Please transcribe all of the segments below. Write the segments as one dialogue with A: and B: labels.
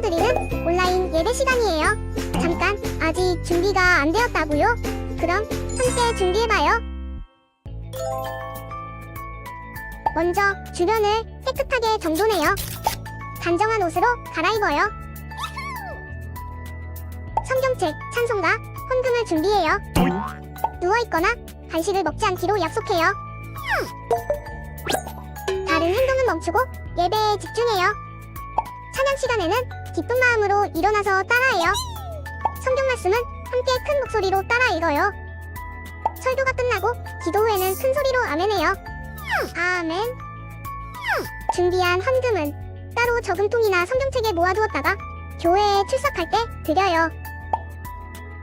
A: 드리는 온라인 예배 시간이에요. 잠깐, 아직 준비가 안 되었다고요? 그럼 함께 준비해봐요. 먼저 주변을 깨끗하게 정돈해요. 단정한 옷으로 갈아입어요. 성경책, 찬송가, 헌금을 준비해요. 누워있거나 간식을 먹지 않기로 약속해요. 다른 행동은 멈추고 예배에 집중해요. 찬양 시간에는 기쁜 마음으로 일어나서 따라해요. 성경 말씀은 함께 큰 목소리로 따라 읽어요. 설교가 끝나고 기도 후에는 큰 소리로 아멘해요. 아멘. 준비한 헌금은 따로 저금통이나 성경책에 모아두었다가 교회에 출석할 때 드려요.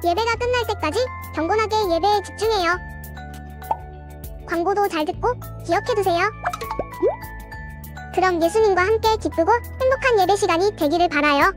A: 예배가 끝날 때까지 경건하게 예배에 집중해요. 광고도 잘 듣고 기억해두세요. 그럼 예수님과 함께 기쁘고 행복한 예배 시간이 되기를 바라요.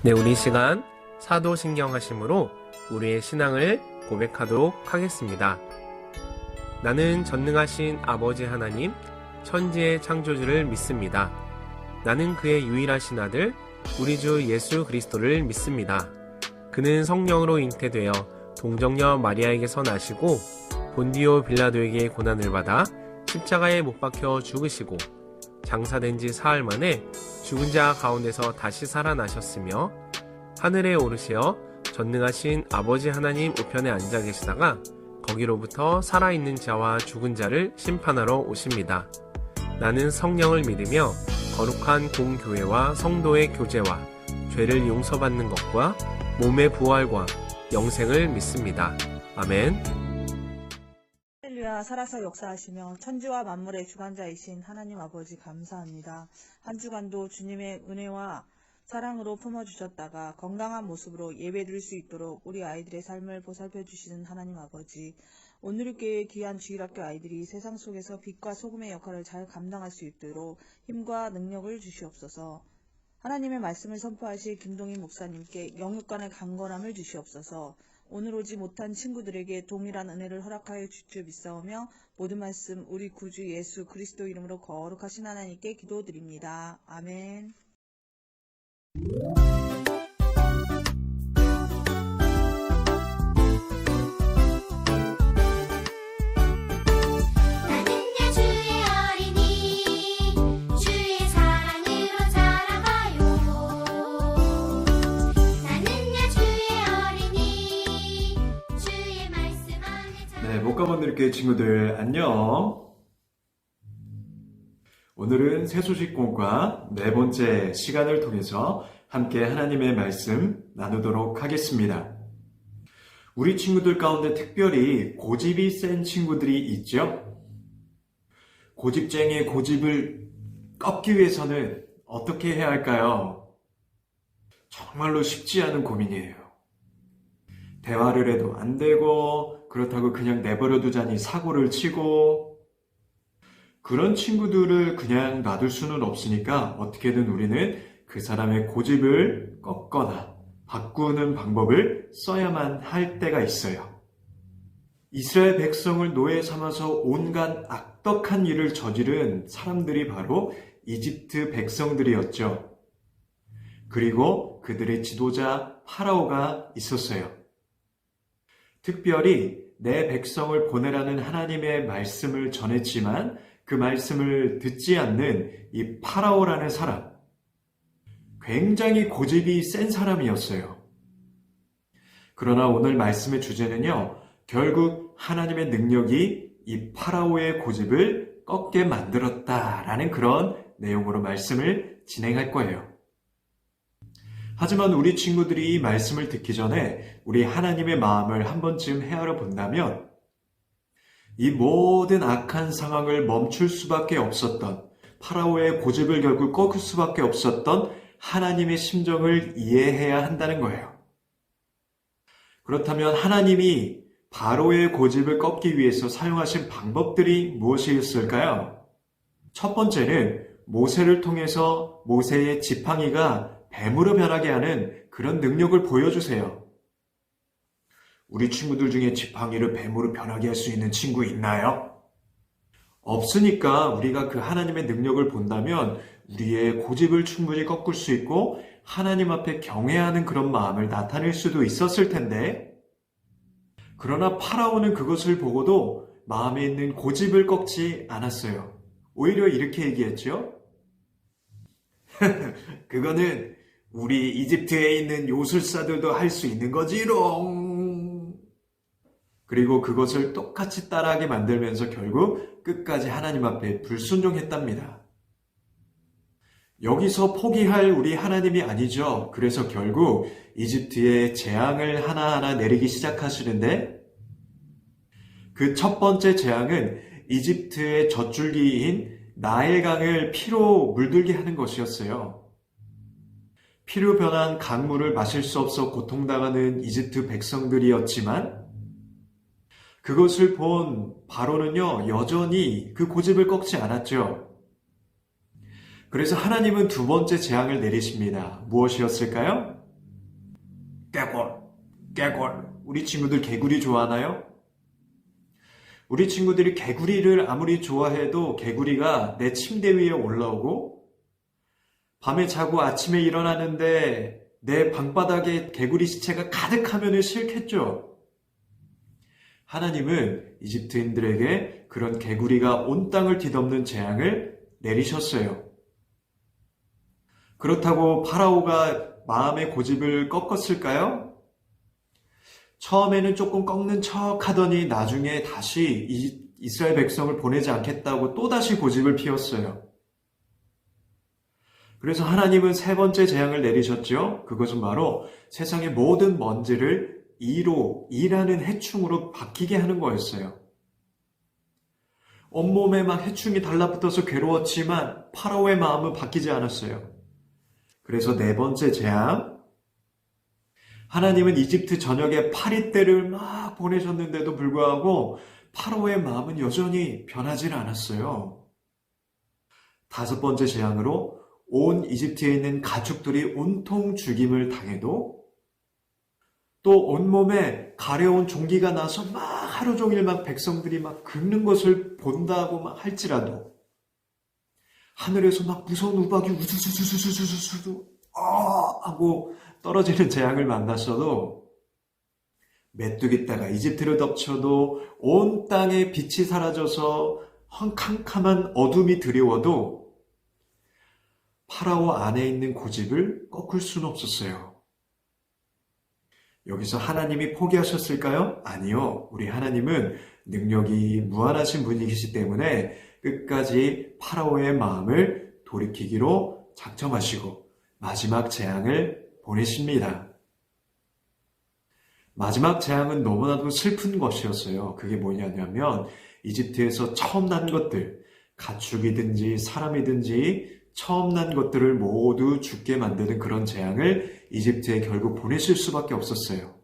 B: 네, 우리 시간 사도신경하심으로 우리의 신앙을 고백하도록 하겠습니다. 나는 전능하신 아버지 하나님, 천지의 창조주를 믿습니다. 나는 그의 유일하신 아들, 우리 주 예수 그리스도를 믿습니다. 그는 성령으로 잉태되어 동정녀 마리아에게서 나시고 본디오 빌라도에게 고난을 받아 십자가에 못 박혀 죽으시고 장사된 지 사흘 만에 죽은 자 가운데서 다시 살아나셨으며 하늘에 오르시어 전능하신 아버지 하나님 우편에 앉아 계시다가 거기로부터 살아있는 자와 죽은 자를 심판하러 오십니다. 나는 성령을 믿으며 거룩한 공교회와 성도의 교제와 죄를 용서받는 것과 몸의 부활과 영생을 믿습니다. 아멘.
C: 할렐루야, 살아서 역사하시며 천지와 만물의 주관자이신 하나님 아버지 감사합니다. 한 주간도 주님의 은혜와 사랑으로 품어주셨다가 건강한 모습으로 예배드릴 수 있도록 우리 아이들의 삶을 보살펴 주시는 하나님 아버지, 오늘의 교회의 귀한 주일학교 아이들이 세상 속에서 빛과 소금의 역할을 잘 감당할 수 있도록 힘과 능력을 주시옵소서. 하나님의 말씀을 선포하실 김동희 목사님께 영육간의 강건함을 주시옵소서. 오늘 오지 못한 친구들에게 동일한 은혜를 허락하여 주여 믿사오며 모든 말씀 우리 구주 예수 그리스도 이름으로 거룩하신 하나님께 기도드립니다. 아멘.
D: 나는야 주의 어린이 주의 사랑으로 자라가요. 나는야 주의 어린이 주의 말씀 안에
E: 네, 목가원들께 친구들 안녕. 오늘은 새소식공과 네 번째 시간을 통해서 함께 하나님의 말씀 나누도록 하겠습니다. 우리 친구들 가운데 특별히 고집이 센 친구들이 있죠? 고집쟁이의 고집을 꺾기 위해서는 어떻게 해야 할까요? 정말로 쉽지 않은 고민이에요. 대화를 해도 안 되고 그렇다고 그냥 내버려 두자니 사고를 치고 그런 친구들을 그냥 놔둘 수는 없으니까 어떻게든 우리는 그 사람의 고집을 꺾거나 바꾸는 방법을 써야만 할 때가 있어요. 이스라엘 백성을 노예 삼아서 온갖 악덕한 일을 저지른 사람들이 바로 이집트 백성들이었죠. 그리고 그들의 지도자 파라오가 있었어요. 특별히 내 백성을 보내라는 하나님의 말씀을 전했지만 그 말씀을 듣지 않는 이 파라오라는 사람, 굉장히 고집이 센 사람이었어요. 그러나 오늘 말씀의 주제는요, 결국 하나님의 능력이 이 파라오의 고집을 꺾게 만들었다라는 그런 내용으로 말씀을 진행할 거예요. 하지만 우리 친구들이 이 말씀을 듣기 전에 우리 하나님의 마음을 한 번쯤 헤아려 본다면 이 모든 악한 상황을 멈출 수밖에 없었던 파라오의 고집을 결국 꺾을 수밖에 없었던 하나님의 심정을 이해해야 한다는 거예요. 그렇다면 하나님이 바로의 고집을 꺾기 위해서 사용하신 방법들이 무엇이었을까요? 첫 번째는 모세를 통해서 모세의 지팡이가 뱀으로 변하게 하는 그런 능력을 보여주세요. 우리 친구들 중에 지팡이를 뱀으로 변하게 할 수 있는 친구 있나요? 없으니까 우리가 그 하나님의 능력을 본다면 우리의 고집을 충분히 꺾을 수 있고 하나님 앞에 경외하는 그런 마음을 나타낼 수도 있었을 텐데, 그러나 파라오는 그것을 보고도 마음에 있는 고집을 꺾지 않았어요. 오히려 이렇게 얘기했죠. 그거는 우리 이집트에 있는 요술사들도 할 수 있는 거지롱. 그리고 그것을 똑같이 따라하게 만들면서 결국 끝까지 하나님 앞에 불순종했답니다. 여기서 포기할 우리 하나님이 아니죠. 그래서 결국 이집트에 재앙을 하나하나 내리기 시작하시는데, 그 첫 번째 재앙은 이집트의 젖줄기인 나일강을 피로 물들게 하는 것이었어요. 피로 변한 강물을 마실 수 없어 고통당하는 이집트 백성들이었지만 그것을 본 바로는요, 여전히 그 고집을 꺾지 않았죠. 그래서 하나님은 두 번째 재앙을 내리십니다. 무엇이었을까요? 개굴, 개굴. 우리 친구들 개구리 좋아하나요? 우리 친구들이 개구리를 아무리 좋아해도 개구리가 내 침대 위에 올라오고 밤에 자고 아침에 일어나는데 내 방바닥에 개구리 시체가 가득하면 싫겠죠? 하나님은 이집트인들에게 그런 개구리가 온 땅을 뒤덮는 재앙을 내리셨어요. 그렇다고 파라오가 마음의 고집을 꺾었을까요? 처음에는 조금 꺾는 척 하더니 나중에 다시 이스라엘 백성을 보내지 않겠다고 또다시 고집을 피웠어요. 그래서 하나님은 세 번째 재앙을 내리셨죠. 그것은 바로 세상의 모든 먼지를 이라는 해충으로 바뀌게 하는 거였어요. 온몸에 막 해충이 달라붙어서 괴로웠지만 파라오의 마음은 바뀌지 않았어요. 그래서 네 번째 재앙, 하나님은 이집트 전역에 파리떼를 막 보내셨는데도 불구하고 파라오의 마음은 여전히 변하지 않았어요. 다섯 번째 재앙으로 온 이집트에 있는 가축들이 온통 죽임을 당해도 또 온몸에 가려운 종기가 나서 막 하루 종일 막 백성들이 막 긁는 것을 본다고 막 할지라도 하늘에서 막 무서운 우박이 우수수수수수수수 하고 떨어지는 재앙을 만났어도 메뚜기 떼가 이집트를 덮쳐도 온 땅에 빛이 사라져서 캄캄한 어둠이 드리워도 파라오 안에 있는 고집을 꺾을 수는 없었어요. 여기서 하나님이 포기하셨을까요? 아니요. 우리 하나님은 능력이 무한하신 분이시기 때문에 끝까지 파라오의 마음을 돌이키기로 작정하시고 마지막 재앙을 보내십니다. 마지막 재앙은 너무나도 슬픈 것이었어요. 그게 뭐냐면 이집트에서 처음 난 것들, 가축이든지 사람이든지 처음 난 것들을 모두 죽게 만드는 그런 재앙을 이집트에 결국 보내실 수밖에 없었어요.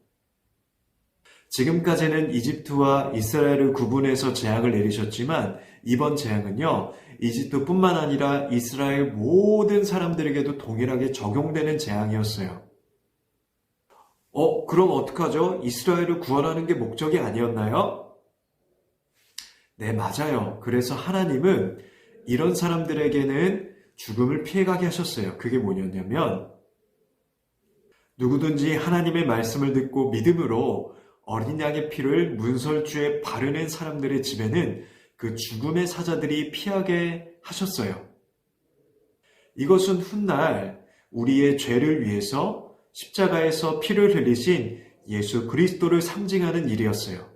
E: 지금까지는 이집트와 이스라엘을 구분해서 재앙을 내리셨지만 이번 재앙은요, 이집트뿐만 아니라 이스라엘 모든 사람들에게도 동일하게 적용되는 재앙이었어요. 그럼 어떡하죠? 이스라엘을 구원하는 게 목적이 아니었나요? 네, 맞아요. 그래서 하나님은 이런 사람들에게는 죽음을 피해가게 하셨어요. 그게 뭐냐면 누구든지 하나님의 말씀을 듣고 믿음으로 어린 양의 피를 문설주에 바르는 사람들의 집에는 그 죽음의 사자들이 피하게 하셨어요. 이것은 훗날 우리의 죄를 위해서 십자가에서 피를 흘리신 예수 그리스도를 상징하는 일이었어요.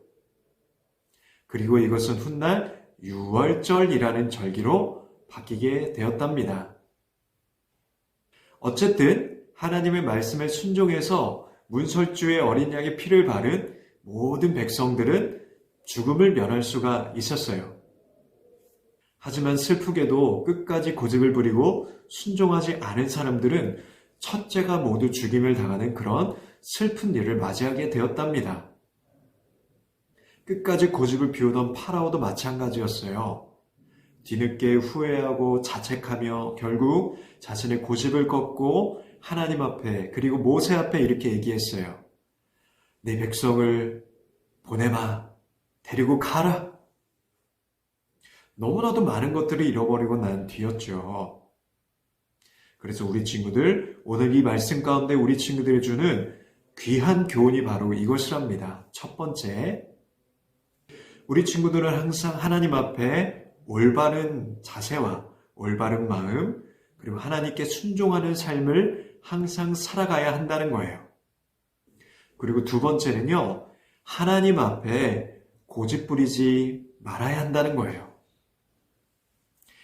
E: 그리고 이것은 훗날 유월절이라는 절기로 바뀌게 되었답니다. 어쨌든 하나님의 말씀에 순종해서 문설주에 어린 양의 피를 바른 모든 백성들은 죽음을 면할 수가 있었어요. 하지만 슬프게도 끝까지 고집을 부리고 순종하지 않은 사람들은 첫째가 모두 죽임을 당하는 그런 슬픈 일을 맞이하게 되었답니다. 끝까지 고집을 피우던 파라오도 마찬가지였어요. 뒤늦게 후회하고 자책하며 결국 자신의 고집을 꺾고 하나님 앞에 그리고 모세 앞에 이렇게 얘기했어요. 내 백성을 보내마. 데리고 가라. 너무나도 많은 것들을 잃어버리고 난 뒤였죠. 그래서 우리 친구들, 오늘 이 말씀 가운데 우리 친구들이 주는 귀한 교훈이 바로 이것이랍니다. 첫 번째, 우리 친구들은 항상 하나님 앞에 올바른 자세와 올바른 마음, 그리고 하나님께 순종하는 삶을 항상 살아가야 한다는 거예요. 그리고 두 번째는요, 하나님 앞에 고집 부리지 말아야 한다는 거예요.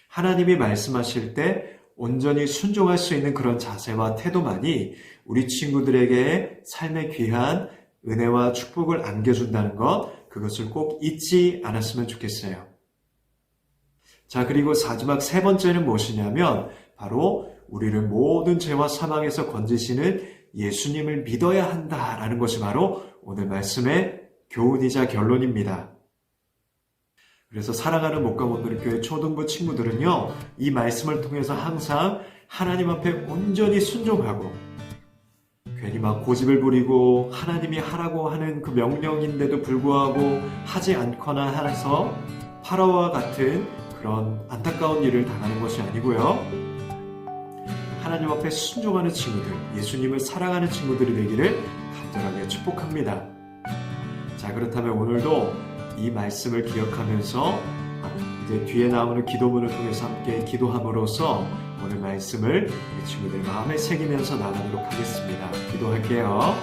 E: 하나님이 말씀하실 때 온전히 순종할 수 있는 그런 자세와 태도만이 우리 친구들에게 삶의 귀한 은혜와 축복을 안겨준다는 것, 그것을 꼭 잊지 않았으면 좋겠어요. 자, 그리고 마지막 세 번째는 무엇이냐면 바로 우리를 모든 죄와 사망에서 건지시는 예수님을 믿어야 한다라는 것이 바로 오늘 말씀의 교훈이자 결론입니다. 그래서 사랑하는 목과 못놀이교회 초등부 친구들은요, 이 말씀을 통해서 항상 하나님 앞에 온전히 순종하고 괜히 막 고집을 부리고 하나님이 하라고 하는 그 명령인데도 불구하고 하지 않거나 해서 파라오와 같은 그런 안타까운 일을 당하는 것이 아니고요. 하나님 앞에 순종하는 친구들, 예수님을 사랑하는 친구들이 되기를 간절하게 축복합니다. 자, 그렇다면 오늘도 이 말씀을 기억하면서 이제 뒤에 나오는 기도문을 통해서 함께 기도함으로써 오늘 말씀을 우리 친구들 마음에 새기면서 나가도록 하겠습니다. 기도할게요.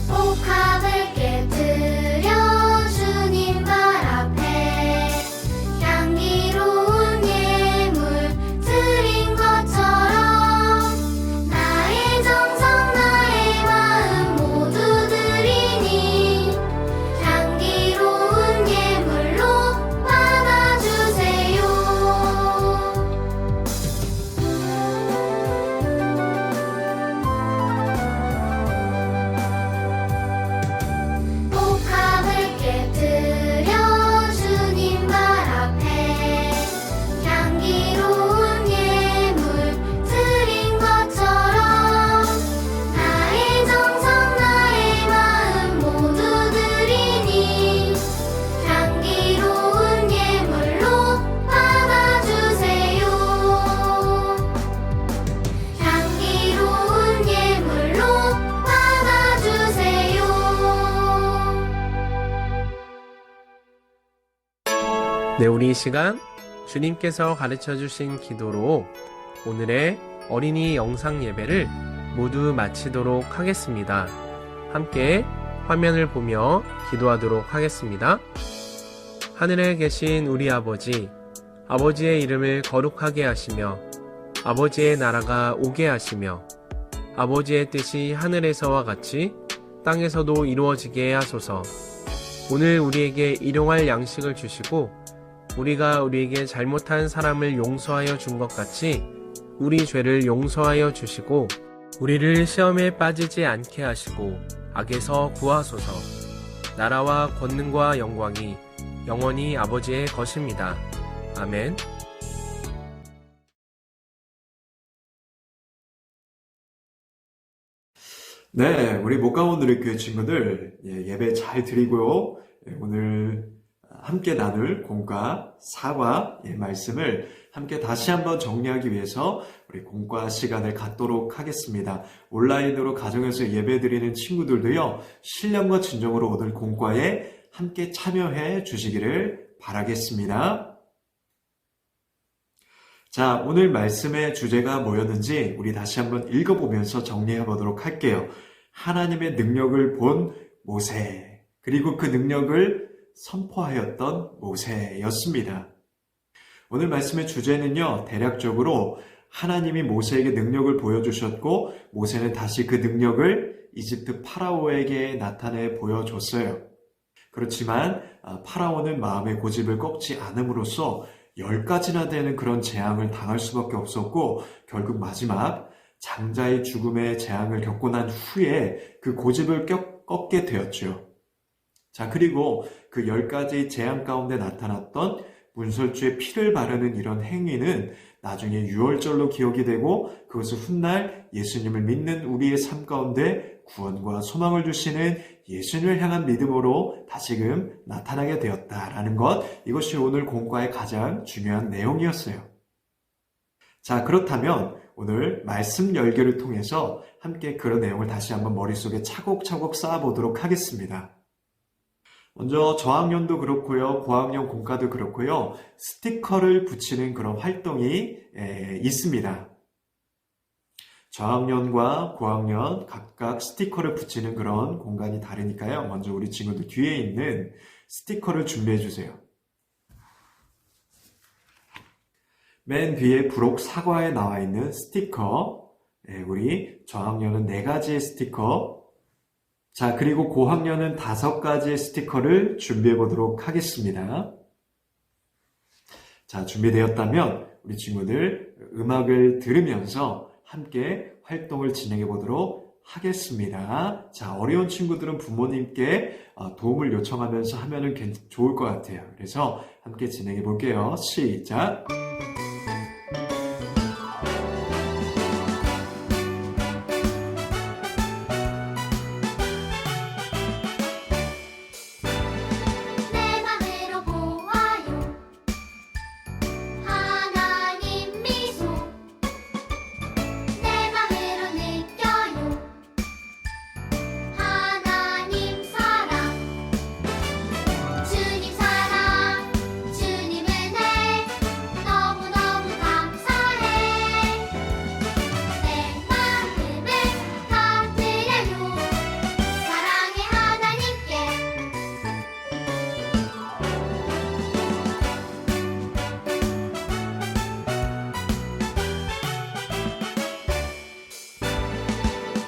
D: 복합을 깨뜨려 주님 발 앞에 향기로운 예물 드린 것처럼 나의 정성 나의 마음 모두 드리니 향기로운 예물로 받아주세요. 복합을 깨뜨려 주님 발 앞에 향기로운 예물 드린 것처럼 나의 정성 나의 마음 모두 드리니 향기로운 예물로 받아주세요. 향기로운 예물로 받아주세요.
B: 네, 우리 이 시간 주님께서 가르쳐 주신 기도로 오늘의 어린이 영상 예배를 모두 마치도록 하겠습니다. 함께 화면을 보며 기도하도록 하겠습니다. 하늘에 계신 우리 아버지, 아버지의 이름을 거룩하게 하시며 아버지의 나라가 오게 하시며 아버지의 뜻이 하늘에서와 같이 땅에서도 이루어지게 하소서. 오늘 우리에게 일용할 양식을 주시고 우리가 우리에게 잘못한 사람을 용서하여 준 것 같이 우리 죄를 용서하여 주시고 우리를 시험에 빠지지 않게 하시고 악에서 구하소서. 나라와 권능과 영광이 영원히 아버지의 것입니다. 아멘.
E: 네, 우리 목가원누리 교회 친구들 예배 잘 드리고요. 오늘 함께 나눌 공과 사과 말씀을 함께 다시 한번 정리하기 위해서 우리 공과 시간을 갖도록 하겠습니다. 온라인으로 가정에서 예배 드리는 친구들도요, 신령과 진정으로 오늘 공과에 함께 참여해 주시기를 바라겠습니다. 자, 오늘 말씀의 주제가 뭐였는지 우리 다시 한번 읽어보면서 정리해 보도록 할게요. 하나님의 능력을 본 모세, 그리고 그 능력을 선포하였던 모세였습니다. 오늘 말씀의 주제는요, 대략적으로 하나님이 모세에게 능력을 보여주셨고 모세는 다시 그 능력을 이집트 파라오에게 나타내 보여줬어요. 그렇지만 파라오는 마음의 고집을 꺾지 않음으로써 10가지나 되는 그런 재앙을 당할 수밖에 없었고 결국 마지막 장자의 죽음의 재앙을 겪고 난 후에 그 고집을 꺾게 되었죠. 자, 그리고 그 10가지 재앙 가운데 나타났던 문설주에 피를 바르는 이런 행위는 나중에 유월절로 기억이 되고 그것을 훗날 예수님을 믿는 우리의 삶 가운데 구원과 소망을 주시는 예수님을 향한 믿음으로 다시금 나타나게 되었다라는 것, 이것이 오늘 공과의 가장 중요한 내용이었어요. 자, 그렇다면 오늘 말씀 열교를 통해서 함께 그런 내용을 다시 한번 머릿속에 차곡차곡 쌓아보도록 하겠습니다. 먼저 저학년도 그렇고요, 고학년 공과도 그렇고요, 스티커를 붙이는 그런 활동이 있습니다. 저학년과 고학년 각각 스티커를 붙이는 그런 공간이 다르니까요. 먼저 우리 친구들 뒤에 있는 스티커를 준비해 주세요. 맨 뒤에 부록 사과에 나와 있는 스티커, 우리 저학년은 4가지의 스티커, 자, 그리고 고학년은 5가지의 스티커를 준비해 보도록 하겠습니다. 자, 준비되었다면 우리 친구들 음악을 들으면서 함께 활동을 진행해 보도록 하겠습니다. 자, 어려운 친구들은 부모님께 도움을 요청하면서 하면은 좋을 것 같아요. 그래서 함께 진행해 볼게요. 시작!
D: 내 맘으로 보아요 하나님 미소 내 맘으로 느껴요 하나님 사랑 주님 사랑 주님 은혜 너무너무 감사해 내 마음을 다 드려요 사랑의 하나님께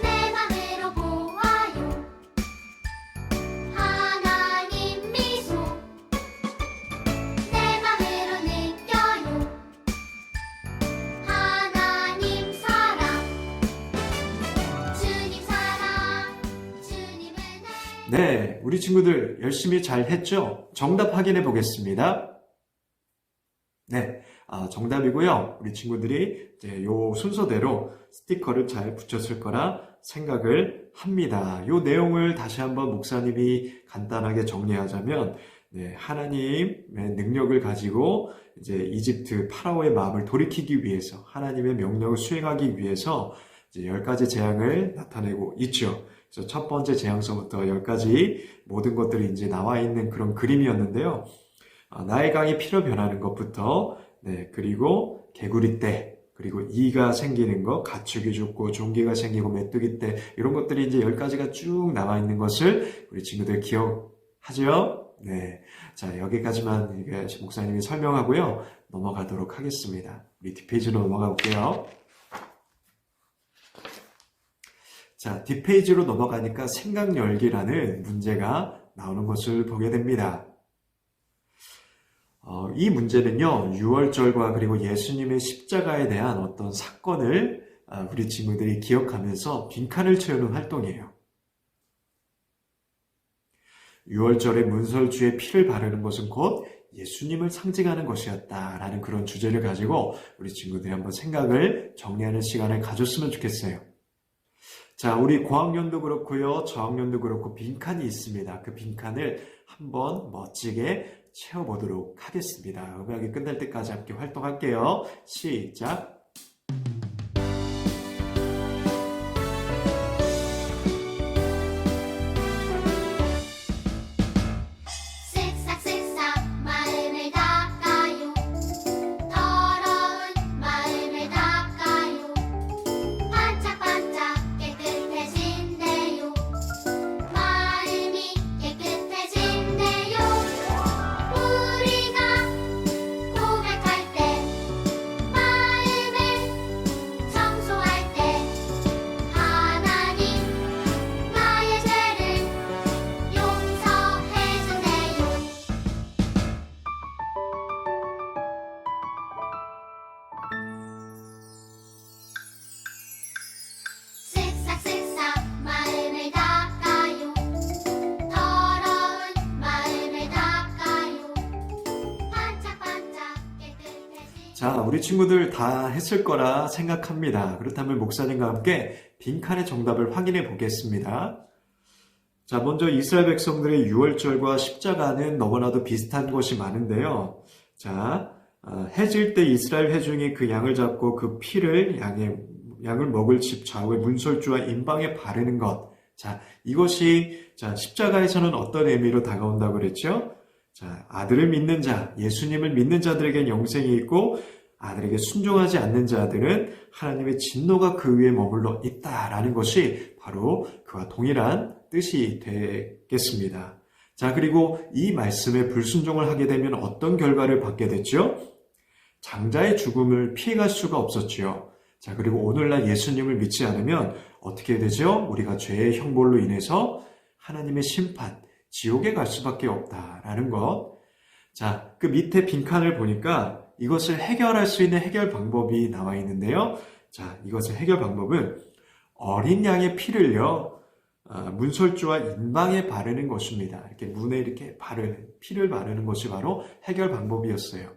D: 내 맘으로 보아요 하나님 미소 내 맘으로 느껴요 하나님 사랑 주님 사랑 주님 은혜
E: 네, 우리 친구들 열심히 잘 했죠? 정답 확인해 보겠습니다. 네, 정답이고요. 우리 친구들이 이제 요 순서대로 스티커를 잘 붙였을 거라 생각을 합니다. 요 내용을 다시 한번 목사님이 간단하게 정리하자면, 네, 하나님의 능력을 가지고 이제 이집트 파라오의 마음을 돌이키기 위해서 하나님의 명령을 수행하기 위해서 이제 10가지 재앙을 나타내고 있죠. 그래서 첫 번째 재앙서부터 10가지 모든 것들이 이제 나와 있는 그런 그림이었는데요. 나일 강이 피로 변하는 것부터, 네, 그리고 개구리 때, 그리고 이가 생기는 것, 가축이 죽고 종기가 생기고 메뚜기 때, 이런 것들이 이제 10가지가 쭉 나와 있는 것을 우리 친구들 기억하죠? 네. 자, 여기까지만 목사님이 설명하고요. 넘어가도록 하겠습니다. 우리 뒷페이지로 넘어가 볼게요. 자, 뒷페이지로 넘어가니까 생각 열기라는 문제가 나오는 것을 보게 됩니다. 이 문제는요, 유월절과 그리고 예수님의 십자가에 대한 어떤 사건을 우리 친구들이 기억하면서 빈칸을 채우는 활동이에요. 유월절에 문설주에 피를 바르는 것은 곧 예수님을 상징하는 것이었다라는 그런 주제를 가지고 우리 친구들이 한번 생각을 정리하는 시간을 가졌으면 좋겠어요. 자, 우리 고학년도 그렇고요, 저학년도 그렇고 빈칸이 있습니다. 그 빈칸을 한번 멋지게 채워보도록 하겠습니다. 음악이 끝날 때까지 함께 활동할게요. 시작!
D: 쓱싹쓱싹 마음을 닦아요 더러운 마음을 닦아요 반짝반짝 깨끗해진대요 마음이 깨끗해진대요 우리가 고백할 때 마음을 청소할 때 하나님 나의 죄를 용서해 주세요. 쓱싹쓱싹 마음을 닦아요 더러운 마음을 닦아요 반짝반짝 깨끗해진
E: 자, 우리 친구들 다 했을 거라 생각합니다. 그렇다면 목사님과 함께 빈칸의 정답을 확인해 보겠습니다. 자, 먼저 이스라엘 백성들의 유월절과 십자가는 너무나도 비슷한 것이 많은데요. 자, 해질 때 이스라엘 회중이 그 양을 잡고 그 피를 양을 먹을 집 좌우의 문설주와 임방에 바르는 것. 자, 이것이 십자가에서는 어떤 의미로 다가온다고 그랬죠? 자, 아들을 믿는 자, 예수님을 믿는 자들에겐 영생이 있고 아들에게 순종하지 않는 자들은 하나님의 진노가 그 위에 머물러 있다라는 것이 바로 그와 동일한 뜻이 되겠습니다. 자, 그리고 이 말씀에 불순종을 하게 되면 어떤 결과를 받게 됐죠? 장자의 죽음을 피해갈 수가 없었지요. 자, 그리고 오늘날 예수님을 믿지 않으면 어떻게 되죠? 우리가 죄의 형벌로 인해서 하나님의 심판, 지옥에 갈 수밖에 없다라는 것. 자, 그 밑에 빈칸을 보니까 이것을 해결할 수 있는 해결 방법이 나와 있는데요. 자, 이것의 해결 방법은 어린 양의 피를요, 문설주와 인방에 바르는 것입니다. 이렇게 문에 이렇게 피를 바르는 것이 바로 해결 방법이었어요.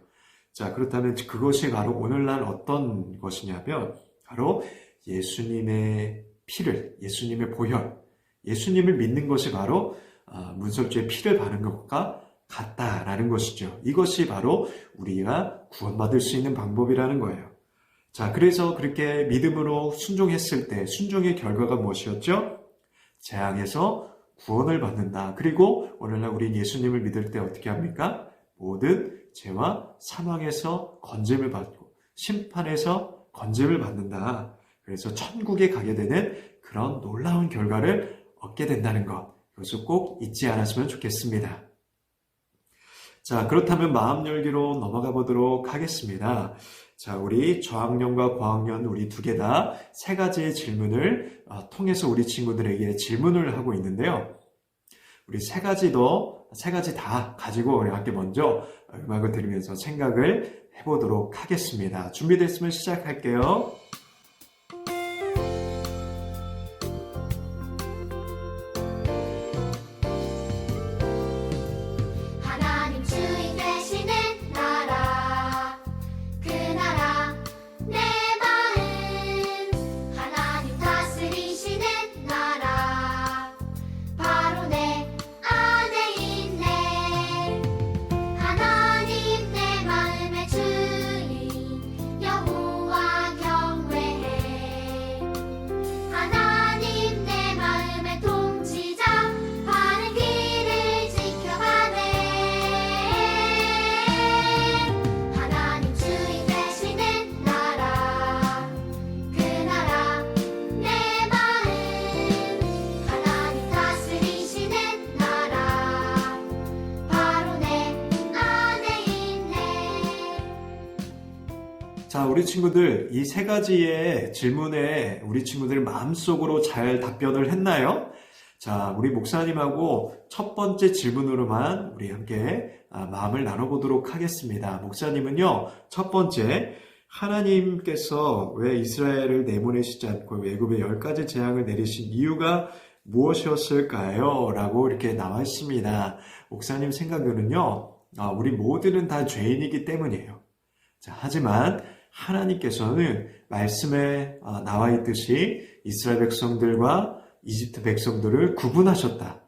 E: 자, 그렇다면 그것이 바로 오늘날 어떤 것이냐면, 바로 예수님의 피를, 예수님의 보혈, 예수님을 믿는 것이 바로 문설주에 피를 바르는 것과 같다라는 것이죠. 이것이 바로 우리가 구원받을 수 있는 방법이라는 거예요. 자, 그래서 그렇게 믿음으로 순종했을 때 순종의 결과가 무엇이었죠? 재앙에서 구원을 받는다. 그리고 오늘날 우린 예수님을 믿을 때 어떻게 합니까? 모든 죄와 사망에서 건짐을 받고 심판에서 건짐을 받는다. 그래서 천국에 가게 되는 그런 놀라운 결과를 얻게 된다는 것. 이것을 꼭 잊지 않았으면 좋겠습니다. 자, 그렇다면 마음 열기로 넘어가 보도록 하겠습니다. 자, 우리 저학년과 고학년 우리 두 개 다 세 가지의 질문을 통해서 우리 친구들에게 질문을 하고 있는데요. 우리 세 가지 다 가지고 우리 함께 먼저 음악을 들으면서 생각을 해보도록 하겠습니다. 준비됐으면 시작할게요.
D: 하나님 주인 되시는 나라 그 나라 내 마음 하나님 다스리시는 나라 바로 내 안에 있네 하나님 내 마음의 주인 여호와 경외해 하나님 내 마음의 통치자 바른 길을 지켜가네 하나님 주인 되시는 나라 그 나라 내 마음 하나님 다스리시는 나라 바로 내 안에 있네
E: 자, 우리 친구들 이 세 가지의 질문에 우리 친구들 마음속으로 잘 답변을 했나요? 자, 우리 목사님하고 첫 번째 질문으로만 우리 함께 마음을 나눠보도록 하겠습니다. 목사님은요, 첫 번째, 하나님께서 왜 이스라엘을 내보내시지 않고 애굽에 10가지 재앙을 내리신 이유가 무엇이었을까요? 라고 이렇게 나와 있습니다. 목사님 생각으로는요, 우리 모두는 다 죄인이기 때문이에요. 자, 하지만 하나님께서는 말씀에 나와 있듯이 이스라엘 백성들과 이집트 백성들을 구분하셨다.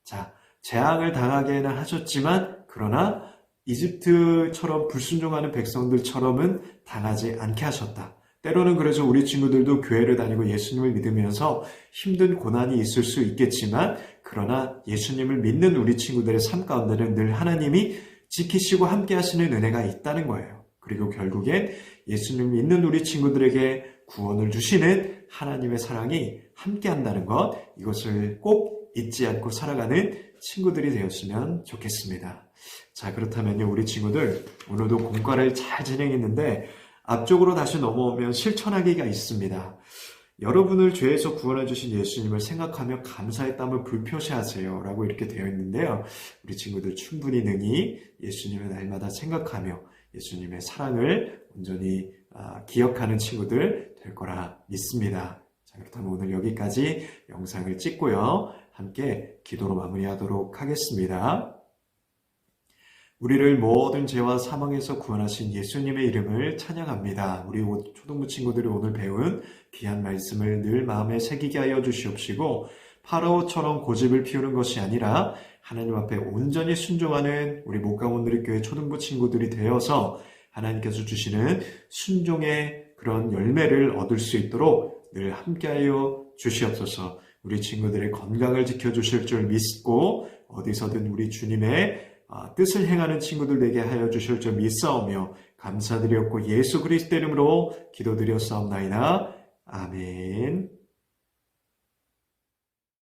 E: 자, 재앙을 당하게는 하셨지만 그러나 이집트처럼 불순종하는 백성들처럼은 당하지 않게 하셨다. 때로는 그래서 우리 친구들도 교회를 다니고 예수님을 믿으면서 힘든 고난이 있을 수 있겠지만 그러나 예수님을 믿는 우리 친구들의 삶 가운데는 늘 하나님이 지키시고 함께 하시는 은혜가 있다는 거예요. 그리고 결국엔 예수님을 믿는 우리 친구들에게 구원을 주시는 하나님의 사랑이 함께 한다는 것, 이것을 꼭 잊지 않고 살아가는 친구들이 되었으면 좋겠습니다. 자, 그렇다면요, 우리 친구들 오늘도 공과를 잘 진행했는데 앞쪽으로 다시 넘어오면 실천하기가 있습니다. 여러분을 죄에서 구원해 주신 예수님을 생각하며 감사의 땀을 불표시하세요 라고 이렇게 되어 있는데요. 우리 친구들 충분히 능히 예수님을 날마다 생각하며 예수님의 사랑을 온전히 기억하는 친구들 될 거라 믿습니다. 자, 그렇다면 오늘 여기까지 영상을 찍고요. 함께 기도로 마무리하도록 하겠습니다. 우리를 모든 죄와 사망에서 구원하신 예수님의 이름을 찬양합니다. 우리 초등부 친구들이 오늘 배운 귀한 말씀을 늘 마음에 새기게 하여 주시옵시고 파라오처럼 고집을 피우는 것이 아니라 하나님 앞에 온전히 순종하는 우리 목강원누리교회 초등부 친구들이 되어서 하나님께서 주시는 순종의 그런 열매를 얻을 수 있도록 늘 함께하여 주시옵소서. 우리 친구들의 건강을 지켜주실 줄 믿고 어디서든 우리 주님의 뜻을 행하는 친구들 되게 하여 주실 줄 믿사오며 감사드렸고 예수 그리스도 이름으로 기도드렸사옵나이다. 아멘.